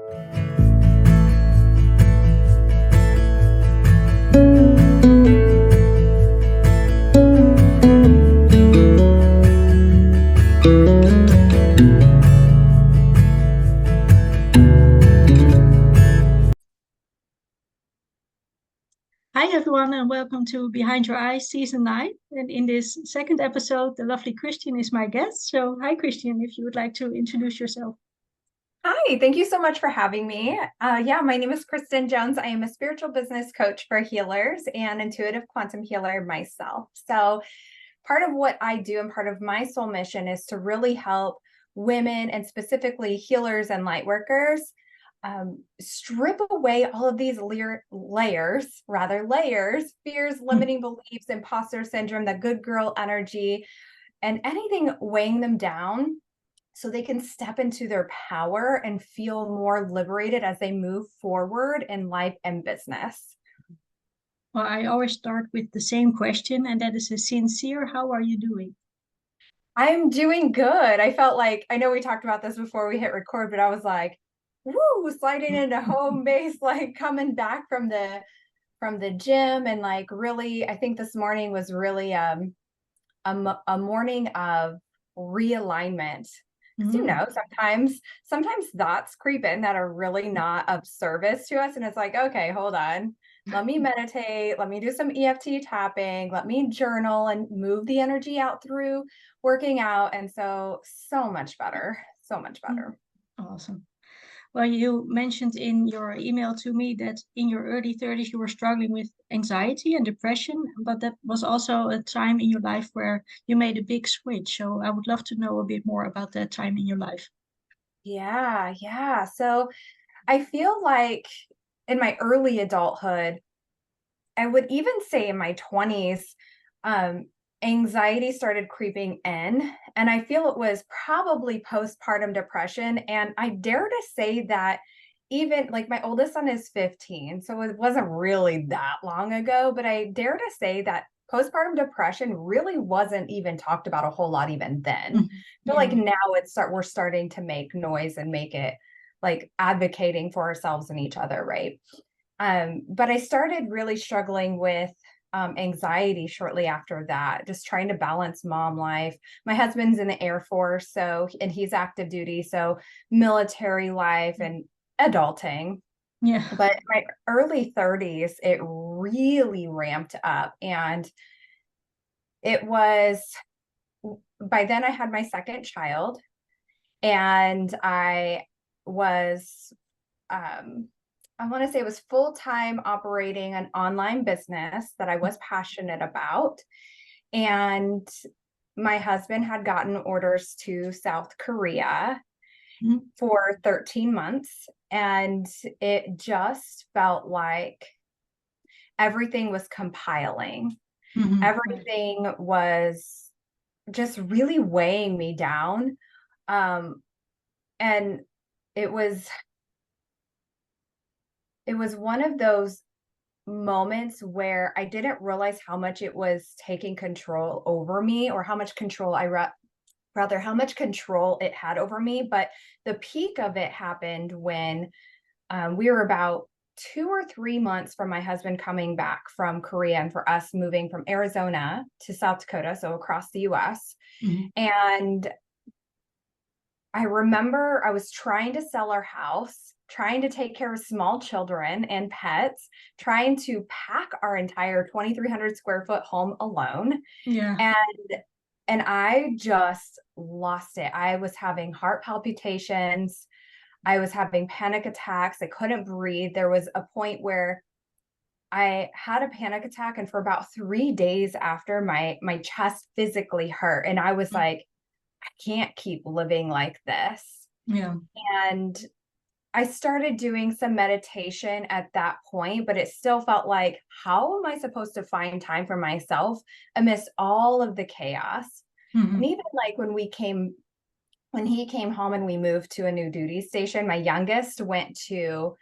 Hi, everyone, and welcome to Behind Your Eyes Season 9. And in this second episode, the lovely Christian is my guest. So, hi, Christian, if you would like to introduce yourself. Hi, thank you so much for having me. My name is Kristen Jones. I am a spiritual business coach for healers and intuitive quantum healer myself. So, part of what I do and part of my soul mission is to really help women and specifically healers and light workers strip away all of these layers, fears, limiting beliefs, imposter syndrome, the good girl energy, and anything weighing them down so they can step into their power and feel more liberated as they move forward in life and business. Well, I always start with the same question, and that is a sincere, how are you doing? I'm doing good. I felt like, I know we talked about this before we hit record, but I was like, woo, sliding into home base, like coming back from the gym. And like, really, I think this morning was really a morning of realignment. Because sometimes thoughts creep in that are really not of service to us. And it's like, okay, hold on. Let me meditate. Let me do some EFT tapping. Let me journal and move the energy out through working out. And so much better. So much better. Awesome. Well, you mentioned in your email to me that in your early 30s you were struggling with anxiety and depression, but that was also a time in your life where you made a big switch. So I would love to know a bit more about that time in your life. Yeah. So I feel like in my early adulthood, I would even say in my 20s, anxiety started creeping in. And I feel it was probably postpartum depression. And I dare to say that even like my oldest son is 15, so it wasn't really that long ago, but I dare to say that postpartum depression really wasn't even talked about a whole lot even then. Mhm. I feel like now we're starting to make noise and make it like advocating for ourselves and each other, right? But I started really struggling with anxiety shortly after that, just trying to balance mom life. My husband's in the Air Force, and he's active duty, so military life and adulting. Yeah. But my early 30s, it really ramped up. And it was by then I had my second child, and was um, I want to say it was full-time operating an online business that I was passionate about. And my husband had gotten orders to South Korea Mhm. for 13 months. And it just felt like everything was compiling. Mhm. Everything was just really weighing me down. Um, and it was it was one of those moments where I didn't realize how much it was taking control over me, or how much control rather how much control it had over me. But the peak of it happened when we were about 2 or 3 months from my husband coming back from Korea and for us moving from Arizona to South Dakota, so across the US. Mhm. And I remember I was trying to sell our house, trying to take care of small children and pets, trying to pack our entire 2,300 square foot home alone. Yeah. And and I just lost it. I was having heart palpitations. I was having panic attacks. I couldn't breathe. There was a point where I had a panic attack, and for about 3 days after, my chest physically hurt. And I was like, I can't keep living like this. Yeah. And I started doing some meditation at that point, but it still felt like, how am I supposed to find time for myself amidst all of the chaos? And Mhm. even like when he came home and we moved to a new duty station, my youngest went to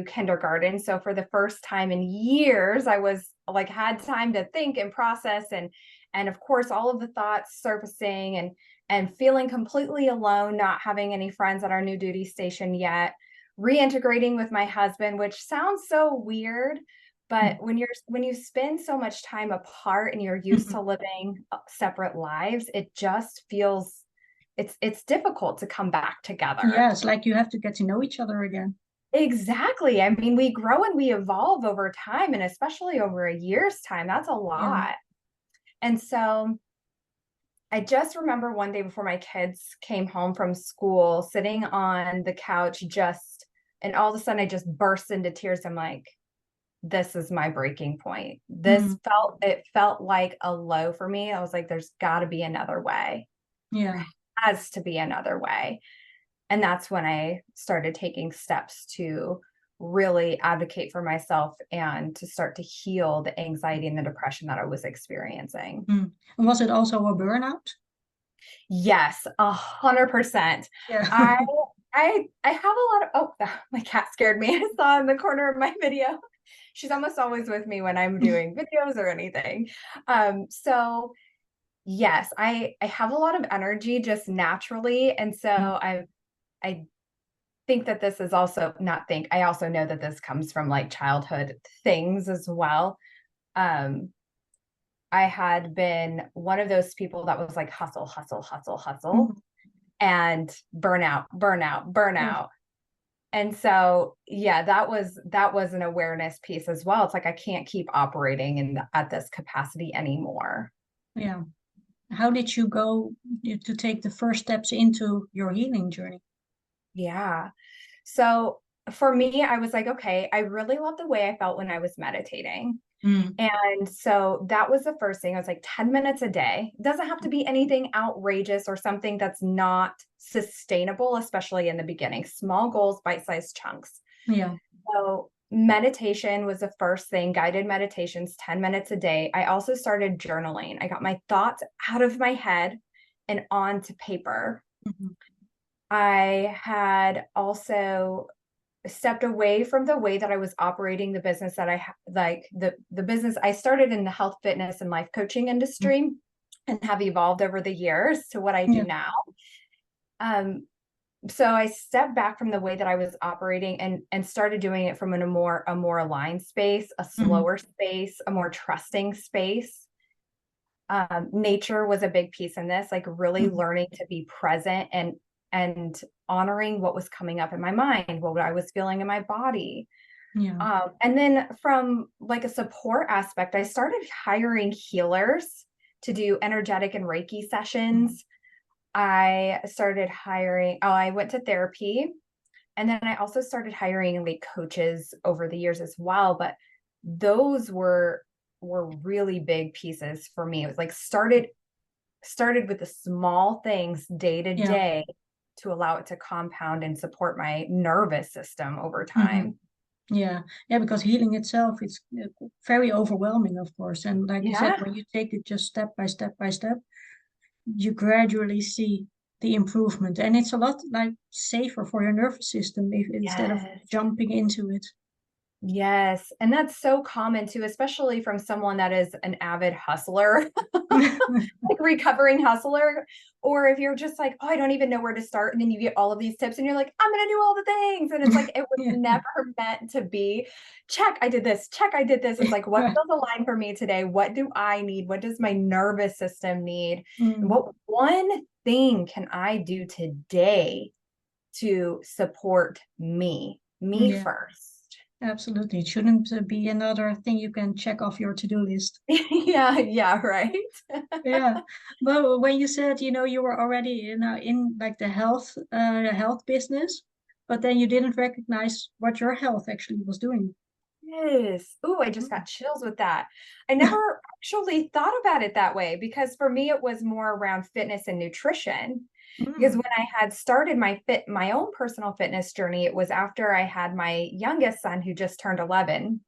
kindergarten. So for the first time in years, I was like had time to think and process, and of course all of the thoughts surfacing, and feeling completely alone, not having any friends at our new duty station yet, reintegrating with my husband, which sounds so weird, but when you spend so much time apart and you're used Mhm. to living separate lives, it just feels it's difficult to come back together. Yeah, it's like you have to get to know each other again. Exactly. I mean, we grow and we evolve over time, and especially over a year's time, that's a Yeah. lot. And so I just remember one day before my kids came home from school, sitting on the couch, and all of a sudden I just burst into tears. I'm like, this is my breaking point. Mm. It felt like a low for me. I was like, there's got to be another way. Yeah. There has to be another way. And that's when I started taking steps to really advocate for myself and to start to heal the anxiety and the depression that I was experiencing. Mm. And was it also a burnout? Yes, 100%. Yeah. I I have a lot of my cat scared me. I saw in the corner of my video. She's almost always with me when I'm doing videos or anything. So yes, I have a lot of energy just naturally. And so Mm. I think that this is also not think, I also know that this comes from like childhood things as well. Um, I had been one of those people that was like hustle, hustle, hustle, hustle, Mhm. and burnout, burnout, Yeah. burnout. And so, yeah, that was an awareness piece as well. It's like I can't keep operating at this capacity anymore. Yeah. How did you go to take the first steps into your healing journey? Yeah. So for me, I was like, okay, I really love the way I felt when I was meditating. Mm. And so that was the first thing. I was like 10 minutes a day. It doesn't have to be anything outrageous or something that's not sustainable, especially in the beginning. Small goals, bite-sized chunks. Yeah. So meditation was the first thing, guided meditations, 10 minutes a day. I also started journaling. I got my thoughts out of my head and onto paper. Mhm. I had also stepped away from the way that I was operating the business that like the business I started in the health, fitness, and life coaching Mm. industry and have evolved over the years to what I do Yeah. now. Um, so I stepped back from the way that I was operating and started doing it from a more aligned space, a Mhm. slower space, a more trusting space. Nature was a big piece in this, like really Mhm. learning to be present and honoring what was coming up in my mind, what I was feeling in my body. Yeah. And then from like a support aspect, I started hiring healers to do energetic and Reiki Mhm. sessions. I went to therapy, and then I also started hiring like coaches over the years as well. But those were really big pieces for me. It was like started with the small things day to Yeah. day to allow it to compound and support my nervous system over Mhm. time. Yeah, yeah, because healing itself is very overwhelming, of course. And like you said, Yeah. when you take it just step by step by step, you gradually see the improvement. And it's a lot like safer for your nervous system if, instead of Yes. jumping into it. Yes. And that's so common too, especially from someone that is an avid hustler, like recovering hustler. Or if you're just like, oh, I don't even know where to start. And then you get all of these tips and you're like, I'm going to do all the things. And it's like, it was Yeah. never meant to be. Check, I did this. Check, I did this. It's like, what Right. feels aligned for me today? What do I need? What does my nervous system need? And Mm. what one thing can I do today to support me Yeah, first? absolutely. It shouldn't be another thing you can check off your to-do list. Yeah, yeah, right. Yeah, but when you said, you were already, in like the health business, but then you didn't recognize what your health actually was doing. Yes. Ooh, I just got Mm. chills with that. I never actually thought about it that way because for me it was more around fitness and nutrition. Because Mm. when I had started my own personal fitness journey, it was after I had my youngest son who just turned 11.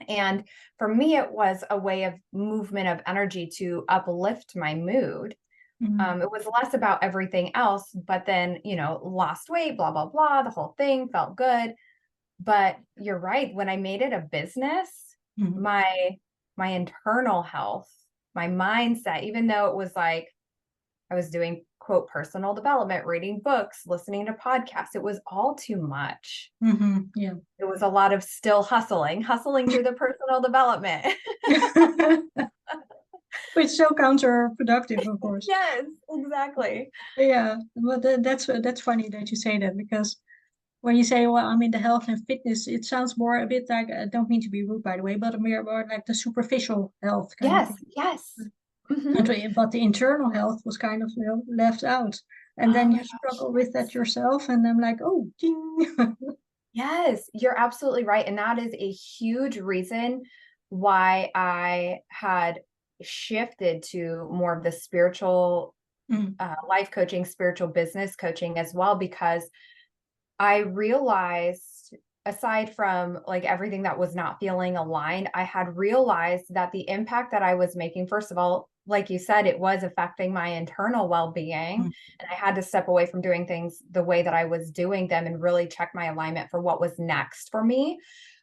And for me, it was a way of movement of energy to uplift my mood. Mm. It was less about everything else, but then, lost weight, blah, blah, blah. The whole thing felt good. But you're right. When I made it a business, Mm. my my internal health, my mindset, even though it was like I was doing quote, personal development, reading books, listening to podcasts. It was all too much. Yeah. It was a lot of still hustling through the personal development. Which is so counterproductive, of course. Yes, exactly. Yeah, but that's funny that you say that, because when you say, well, I'm in the health and fitness, it sounds more a bit like, I don't mean to be rude, by the way, but more like the superficial health kind of Yes, thing. yes. Mm-hmm. But the internal health was kind of, left out. And Oh then my you gosh, struggle with that yes. yourself, and I'm like, oh, ding. Yes, you're absolutely right. And that is a huge reason why I had shifted to more of the spiritual Mm, life coaching, spiritual business coaching as well, because I realized, aside from like everything that was not feeling aligned, I had realized that the impact that I was making, first of all, like you said, it was affecting my internal well-being. mm, And I had to step away from doing things the way that I was doing them and really check my alignment for what was next for me.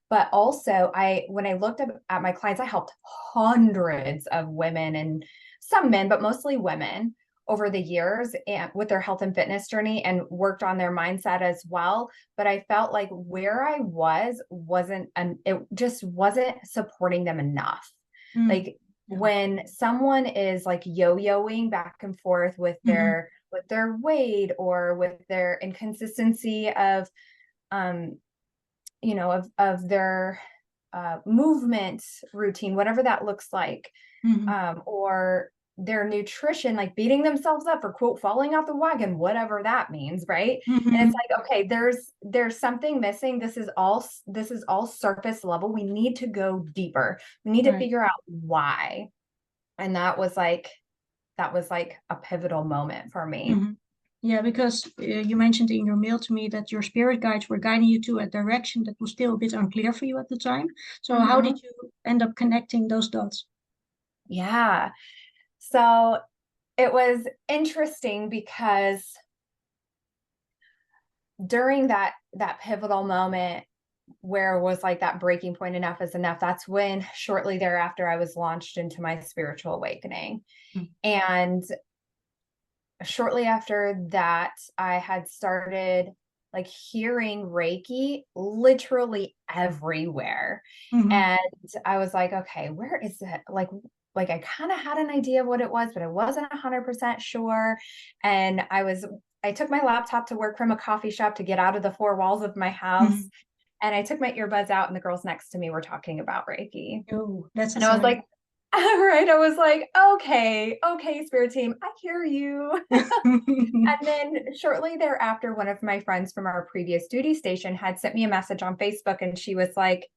But also, when I looked at my clients, I helped hundreds of women and some men, but mostly women over the years and with their health and fitness journey, and worked on their mindset as well. But I felt like where I wasn't, and it just wasn't supporting them enough. mm. Like Yeah. when someone is like yo-yoing back and forth Hmm. with their weight, or with their inconsistency of um of their movement routine, whatever that looks like, Hmm. or their nutrition, like beating themselves up for quote falling off the wagon, whatever that means, right? And it's Hmm. like, okay, there's something missing. This is all surface level. We need to go deeper. We need to Right. figure out why. And that was like a pivotal moment for me. Hmm. Yeah, because you mentioned in your mail to me that your spirit guides were guiding you to a direction that was still a bit unclear for you at the time. So how Mhm. did you end up connecting those dots? Yeah. So it was interesting because during that pivotal moment where it was like that breaking point, enough is enough, that's when shortly thereafter I was launched into my spiritual awakening. Mm. And shortly after that, I had started like hearing Reiki literally everywhere. Hmm. And I was like, okay, where is it? Like I kind of had an idea of what it was, but I wasn't 100% sure. And I took my laptop to work from a coffee shop to get out of the four walls of my house. Hmm. And I took my earbuds out, and the girls next to me were talking about Reiki. Oh, that's a And I was sign. like, right. I was like, okay, spirit team, I hear you. And then shortly thereafter, one of my friends from our previous duty station had sent me a message on Facebook, and she was like,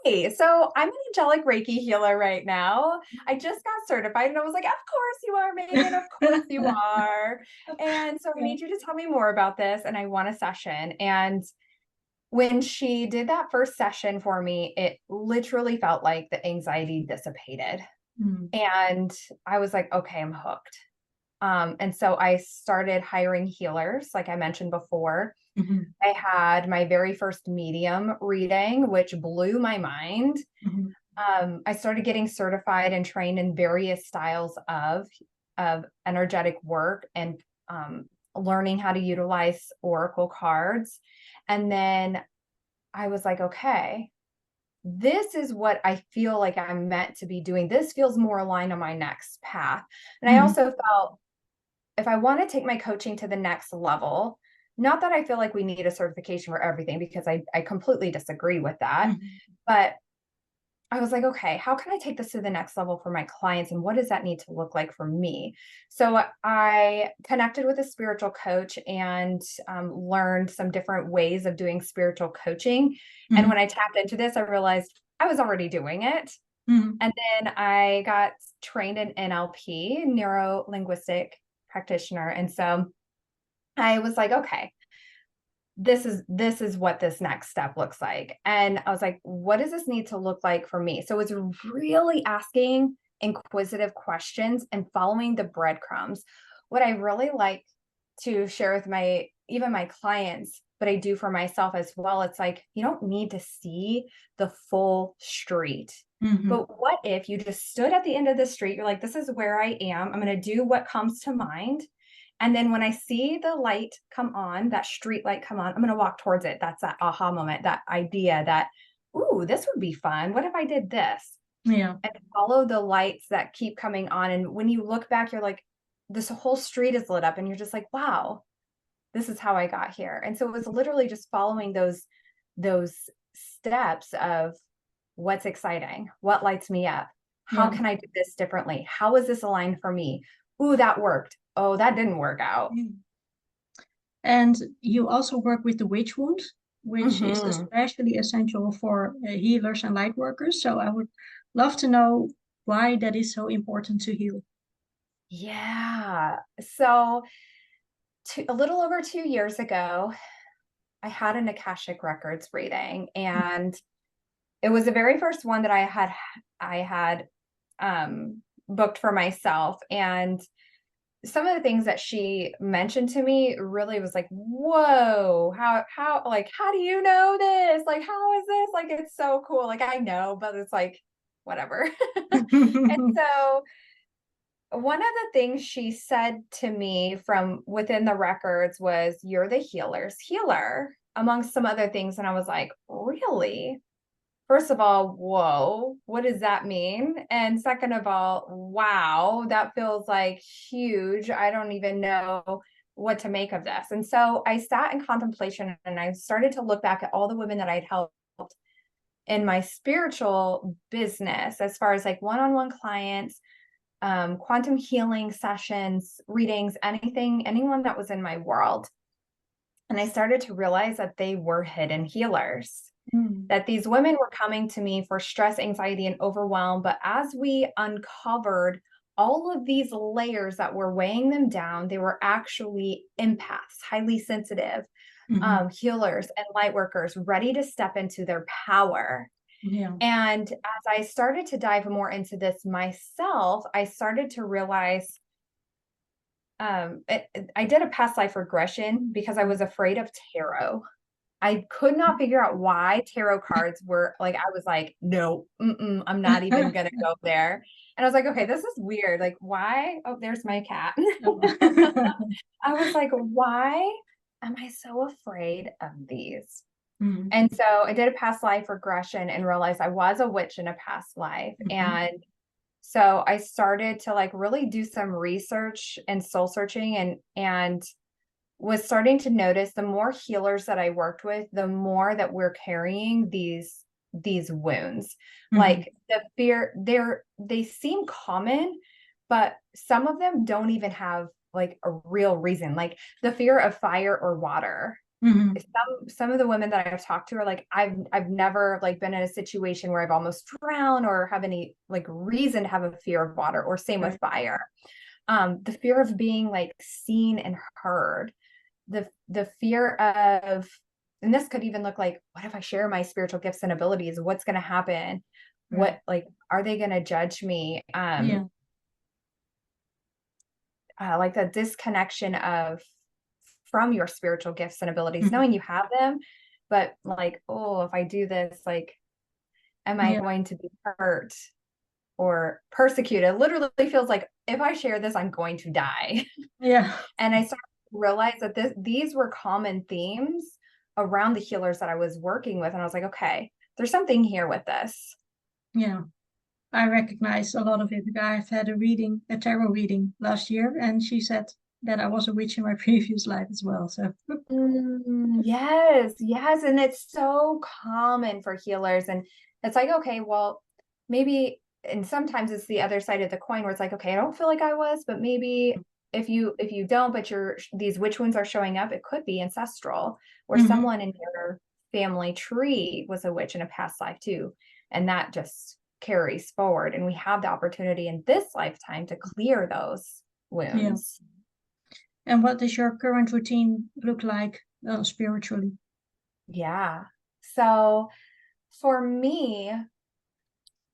hey, so I'm an angelic Reiki healer right now. I just got certified. And I was like, of course you are, Megan. Of course you are. And so I Yeah. need you to tell me more about this. And I want a session. And when she did that first session for me, it literally felt like the anxiety dissipated. Mm. And I was like, okay, I'm hooked. And so I started hiring healers, like I mentioned before. Mhm. I had my very first medium reading, which blew my mind. Mhm. I started getting certified and trained in various styles of energetic work, and learning how to utilize oracle cards. And then I was like, okay, this is what I feel like I'm meant to be doing. This feels more aligned on my next path. And I Mhm. also felt, if I want to take my coaching to the next level, not that I feel like we need a certification for everything, because I completely disagree with that. Mhm. But I was like, okay, how can I take this to the next level for my clients? And what does that need to look like for me? So I connected with a spiritual coach, and learned some different ways of doing spiritual coaching. And when Mhm. I tapped into this, I realized I was already doing it. Mhm. And then I got trained in NLP, neuro linguistic practitioner. And so I was like, okay, this is what this next step looks like. And I was like, what does this need to look like for me? So it's really asking inquisitive questions and following the breadcrumbs. What I really like to share with my clients, but I do for myself as well, it's like, you don't need to see the full street. Mhm. But what if you just stood at the end of the street? You're like, this is where I am. I'm going to do what comes to mind. And then when I see the light come on, that street light come on, I'm going to walk towards it. That's that aha moment, that idea that, ooh, this would be fun. What if I did this? Yeah. And follow the lights that keep coming on. And when you look back, you're like, this whole street is lit up, and you're just like, wow, this is how I got here. And so it was literally just following those steps of what's exciting, what lights me up, how Yeah. can I do this differently, how is this aligned for me? Ooh, that worked. Oh, that didn't work out. And you also work with the witch wound, which is Mm-hmm. especially essential for healers and light workers. So I would love to know why that is so important to heal. Yeah. So a little over 2 years ago, I had an Akashic Records reading, and it was the very first one that I had booked for myself. And some of the things that she mentioned to me really was like, whoa, how do you know this? Like, how is this? Like, it's so cool. Like, I know, but it's like, whatever. And so one of the things she said to me from within the records was, you're the healer's healer, amongst some other things. And I was like, really? First of all, whoa, what does that mean? And second of all, wow, that feels like huge. I don't even know what to make of this. And so I sat in contemplation, and I started to look back at all the women that I'd helped in my spiritual business, as far as like one-on-one clients, quantum healing sessions, readings, anyone that was in my world. And I started to realize that they were hidden healers, Mm. that these women were coming to me for stress, anxiety, and overwhelm. But as we uncovered all of these layers that were weighing them down, they were actually empaths, highly sensitive, Mhm. healers and light workers ready to step into their power. Yeah. And as I started to dive more into this myself, I started to realize I did a past life regression because I was afraid of tarot. I could not figure out why tarot cards were like, I was like, no, I'm not even gonna go there. And I was like, okay, this is weird. Like, why? Oh, there's my cat. Oh. I was like, why am I so afraid of these? Mhm. And so I did a past life regression and realized I was a witch in a past life. Mhm. And so I started to like really do some research and soul searching, and was starting to notice the more healers that I worked with, the more that we're carrying these wounds. Mhm. Like the fear, they seem common, but some of them don't even have like a real reason. Like the fear of fire or water. Mhm. Some of the women that I've talked to are like, I've never like been in a situation where I've almost drowned or have any like reason to have a fear of water, or same with Right. fire. The fear of being like seen and heard, the fear of, and this could even look like, what if I share my spiritual gifts and abilities? What's going to happen? Right. What, like, are they going to judge me? Yeah. Like the disconnection of from your spiritual gifts and abilities, Mhm. knowing you have them, but like, oh, if I do this, like, am I Yeah. going to be hurt or persecuted? It literally feels like if I share this, I'm going to die. Yeah. And I started to realize that these were common themes around the healers that I was working with. And I was like, okay, there's something here with this. Yeah. I recognize a lot of it. I've had a tarot reading last year, and she said that I was a witch in my previous life as well. So Yes, yes. And it's so common for healers. And it's like, okay, well, maybe, and sometimes it's the other side of the coin where it's like, okay, I don't feel like I was, but maybe if you don't, but these witch wounds are showing up, it could be ancestral, or Mhm. someone in your family tree was a witch in a past life too. And that just carries forward. And we have the opportunity in this lifetime to clear those Yeah. wounds. And what does your current routine look like spiritually? Yeah. So for me,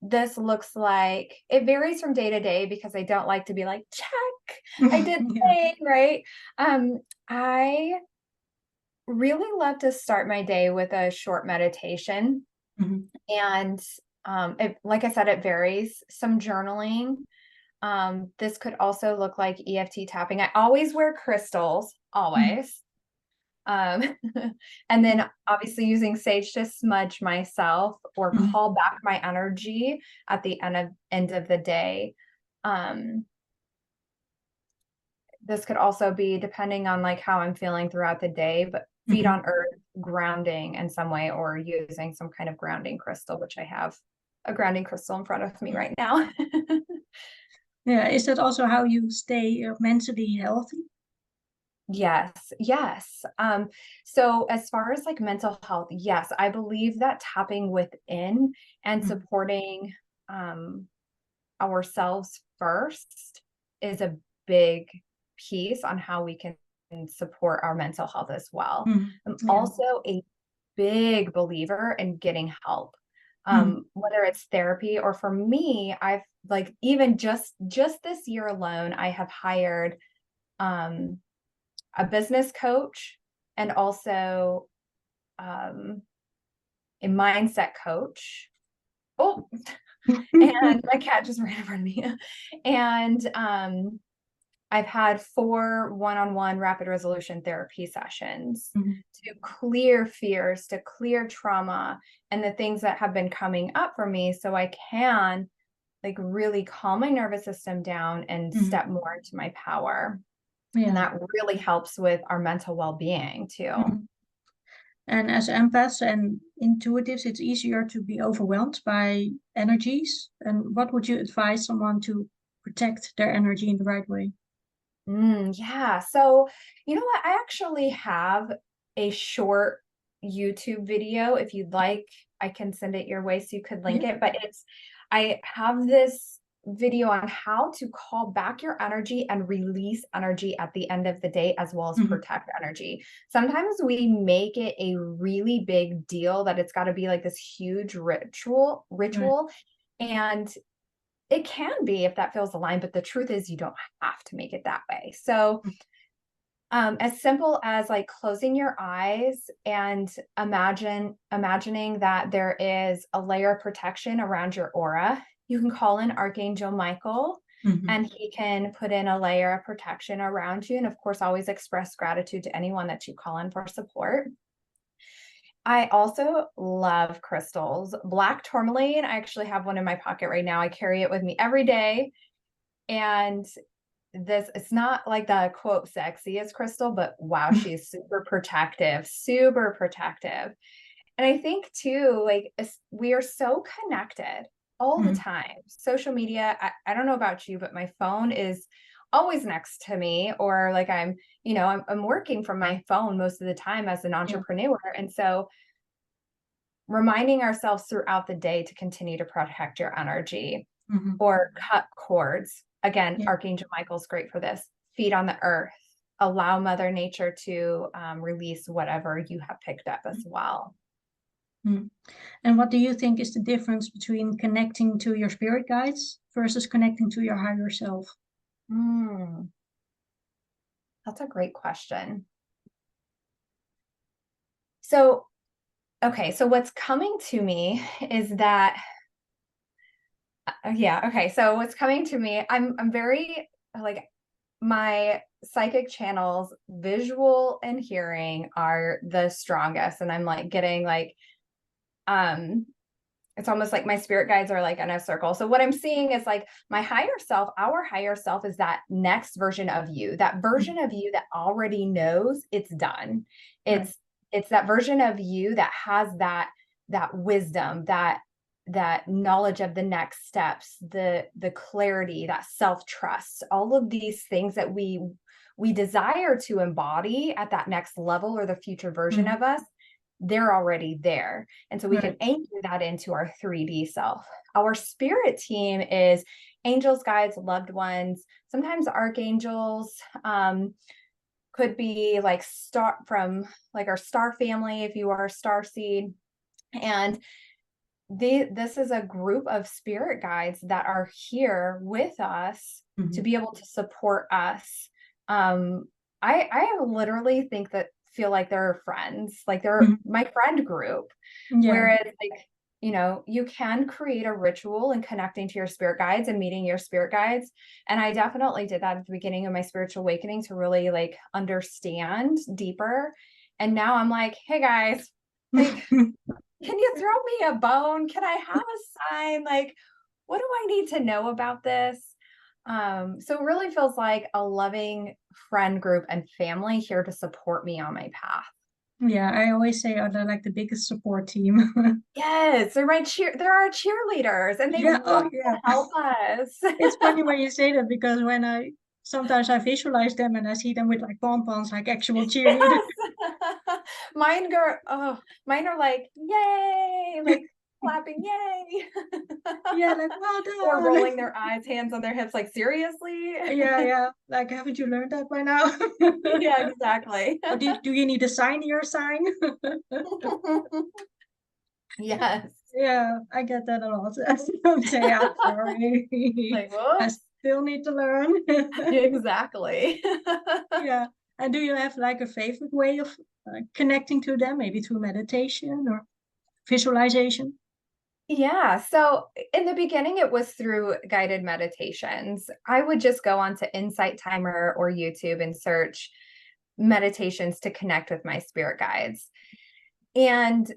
this looks like, it varies from day to day because I don't like to be like, check, I did the Yeah. thing, right? I really love to start my day with a short meditation. Mhm. And like I said, it varies. Some journaling, This could also look like EFT tapping. I always wear crystals, Mhm. always. Um, and then obviously using sage to smudge myself or Mhm. call back my energy at the end of the day. Um, this could also be depending on like how I'm feeling throughout the day, but feet Mhm. on earth, grounding in some way, or using some kind of grounding crystal, which I have a grounding crystal in front of me right now. Yeah, is that also how you stay mentally healthy? Yes, yes. So as far as like mental health, yes, I believe that tapping within and Mhm. supporting um ourselves first is a big piece on how we can support our mental health as well. Mhm. I'm Yeah. also a big believer in getting help. Mhm. Whether it's therapy or for me, I've like even just this year alone, I have hired um a business coach and also um, a mindset coach. Oh, and my cat just ran in front of me. And I've had 4 one-on-one rapid resolution therapy sessions Mhm. to clear fears, to clear trauma, and the things that have been coming up for me so I can like really calm my nervous system down and Mhm. step more into my power. And Yeah. that really helps with our mental well-being too. Mhm. And as empaths and intuitives, it's easier to be overwhelmed by energies. And what would you advise someone to protect their energy in the right way? Yeah. So, you know what? I actually have a short YouTube video. If you'd like, I can send it your way so you could link Yeah. it. But I have this video on how to call back your energy and release energy at the end of the day, as well as Mhm. protect energy. Sometimes we make it a really big deal that it's got to be like this huge Right. ritual. And it can be if that feels aligned, but the truth is you don't have to make it that way. So, as simple as like closing your eyes and imagining that there is a layer of protection around your aura. You can call in Archangel Michael Mhm. and he can put in a layer of protection around you. And of course, always express gratitude to anyone that you call in for support. I also love crystals. Black tourmaline, I actually have one in my pocket right now. I carry it with me every day. And this, it's not like the quote sexiest crystal, but wow, she is super protective, super protective. And I think too, like we are so connected all the Mhm. time. Social media, I don't know about you, but my phone is always next to me, or like I'm working from my phone most of the time as an Yeah. entrepreneur. And so reminding ourselves throughout the day to continue to protect your energy Mhm. or cut cords. Again, Yeah. Archangel Michael's great for this. Feet on the earth. Allow Mother Nature to release whatever you have picked up as well. Mhm. And what do you think is the difference between connecting to your spirit guides versus connecting to your higher self? Mm, that's a great question. So, okay, so what's coming to me is that, yeah, okay, so what's coming to me, I'm very like my psychic channels, visual and hearing are the strongest, and I'm like getting like um it's almost like my spirit guides are like in a circle. So what I'm seeing is like my higher self, our higher self is that next version of you, that Mhm. version of you that already knows it's done. Right. It's that version of you that has that wisdom, that knowledge of the next steps, the clarity, that self-trust, all of these things that we desire to embody at that next level or the future version Mhm. of us, they're already there. And so we can Right. anchor that into our 3D self. Our spirit team is angels, guides, loved ones, sometimes archangels, could be like star from like our star family if you are a star seed. And this is a group of spirit guides that are here with us to Mhm. be able to support us. Um, I literally think that feel like they're friends, like they're Mhm. my friend group. Yeah. Whereas like you can create a ritual and connecting to your spirit guides and meeting your spirit guides. And I definitely did that at the beginning of my spiritual awakening to really like understand deeper. And now I'm like, hey guys, like, can you throw me a bone? Can I have a sign? Like, what do I need to know about this? So it really feels like a loving friend group and family here to support me on my path. Yeah, I always say, oh, they're like the biggest support team. Yes, they're our cheerleaders and they Yeah, want oh yeah. to help us. It's funny when you say that because when I sometimes I visualize them and I see them with like pompons, like actual cheerleaders. Yes. Mine are like, yay, like clapping, yay. Yeah, like well Or done. rolling their eyes, hands on their hips, like, seriously? Yeah, yeah. Like, haven't you learned that by now? Yeah, exactly. Or do you need a sign here, sign? Yes. Yeah, I get that a lot. I say, I'm sorry. Like, I whoops. still need to learn. Exactly. Yeah. And do you have like a favorite way of connecting to them, maybe through meditation or visualization? Yeah. So in the beginning, it was through guided meditations. I would just go onto Insight Timer or YouTube and search meditations to connect with my spirit guides. And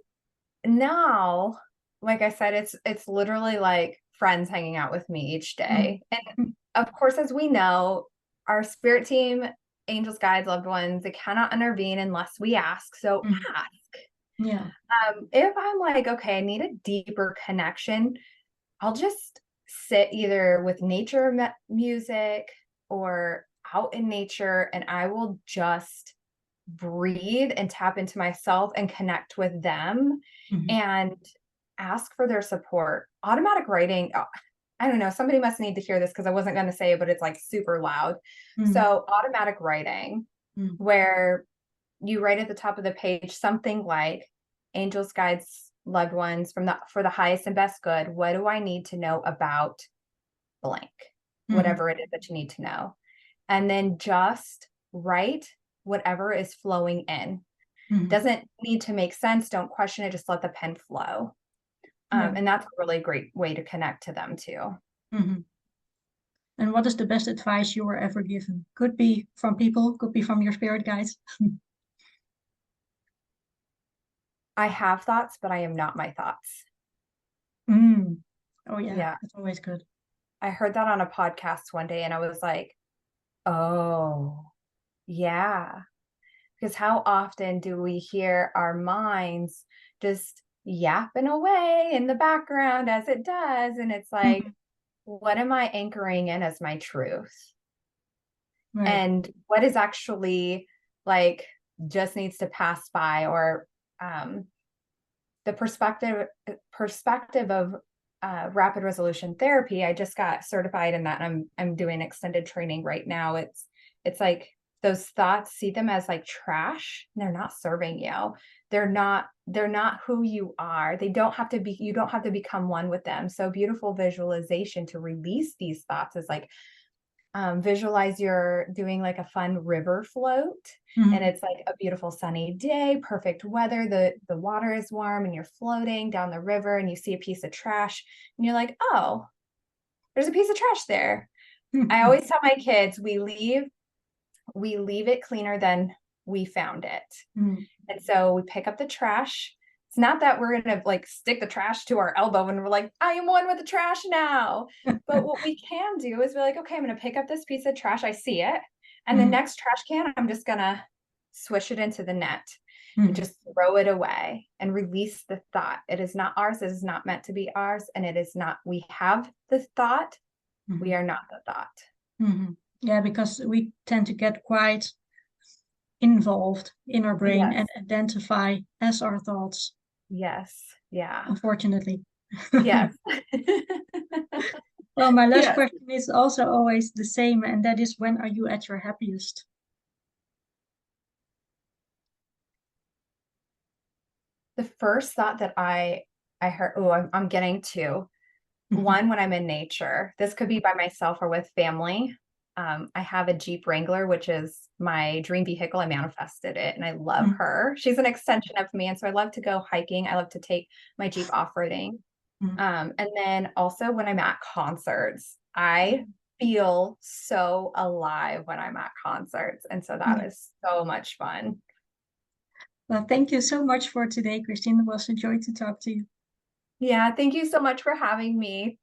now, like I said, it's literally like friends hanging out with me each Mm. day. And of course, as we know, our spirit team, angels, guides, loved ones, they cannot intervene unless we ask. So Mm. ask. Yeah. If I'm like, okay, I need a deeper connection, I'll just sit either with nature music or out in nature, and I will just breathe and tap into myself and connect with them Mhm. and ask for their support. Automatic writing, I don't know, somebody must need to hear this because I wasn't going to say it, but it's like super loud. Mm. So, automatic writing, Mm. where you write at the top of the page something like angels, guides, loved ones for the highest and best good. What do I need to know about blank? Mhm. Whatever it is that you need to know. And then just write whatever is flowing in. Mhm. Doesn't need to make sense. Don't question it. Just let the pen flow. Yeah. And that's a really great way to connect to them too. Mhm. And what is the best advice you were ever given? Could be from people, could be from your spirit guides. I have thoughts, but I am not my thoughts. Mm. Oh yeah, Yeah. that's always good. I heard that on a podcast one day and I was like, oh, yeah. Because how often do we hear our minds just yapping away in the background as it does? And it's like, Mhm. what am I anchoring in as my truth? Right. And what is actually like just needs to pass by, or um, the perspective of rapid resolution therapy. I just got certified in that, and I'm doing extended training right now. It's like those thoughts, see them as like trash. They're not serving you. They're not who you are. They don't have to be, you don't have to become one with them. So beautiful visualization to release these thoughts is like, visualize you're doing like a fun river float, and Mhm. it's like a beautiful sunny day, perfect weather, the water is warm and you're floating down the river and you see a piece of trash and you're like, oh, there's a piece of trash there. I always tell my kids, we leave it cleaner than we found it. Mhm. And so we pick up the trash. It's not that we're going to like stick the trash to our elbow and we're like, I am one with the trash now. But what we can do is be like, okay, I'm going to pick up this piece of trash. I see it. And the Mhm. next trash can, I'm just going to swish it into the net and Mhm. just throw it away and release the thought. It is not ours. It is not meant to be ours. And it is not, we have the thought. We Mhm. are not the thought. Mhm. Yeah, because we tend to get quite involved in our brain and Yes. identify as our thoughts, Yes. Yeah. unfortunately. Yes. Well, my last Yes. question is also always the same, and that is when are you at your happiest? The first thought that I heard, oh, I'm getting two. Mhm. One, when I'm in nature. This could be by myself or with family. I have a Jeep Wrangler, which is my dream vehicle. I manifested it and I love Mm, her. She's an extension of me. And so I love to go hiking. I love to take my Jeep off-roading. mm, And then also when I'm at concerts, I feel so alive when I'm at concerts. And so that mm. is so much fun. Well, thank you so much for today, Christine. It was a joy to talk to you. Yeah, thank you so much for having me.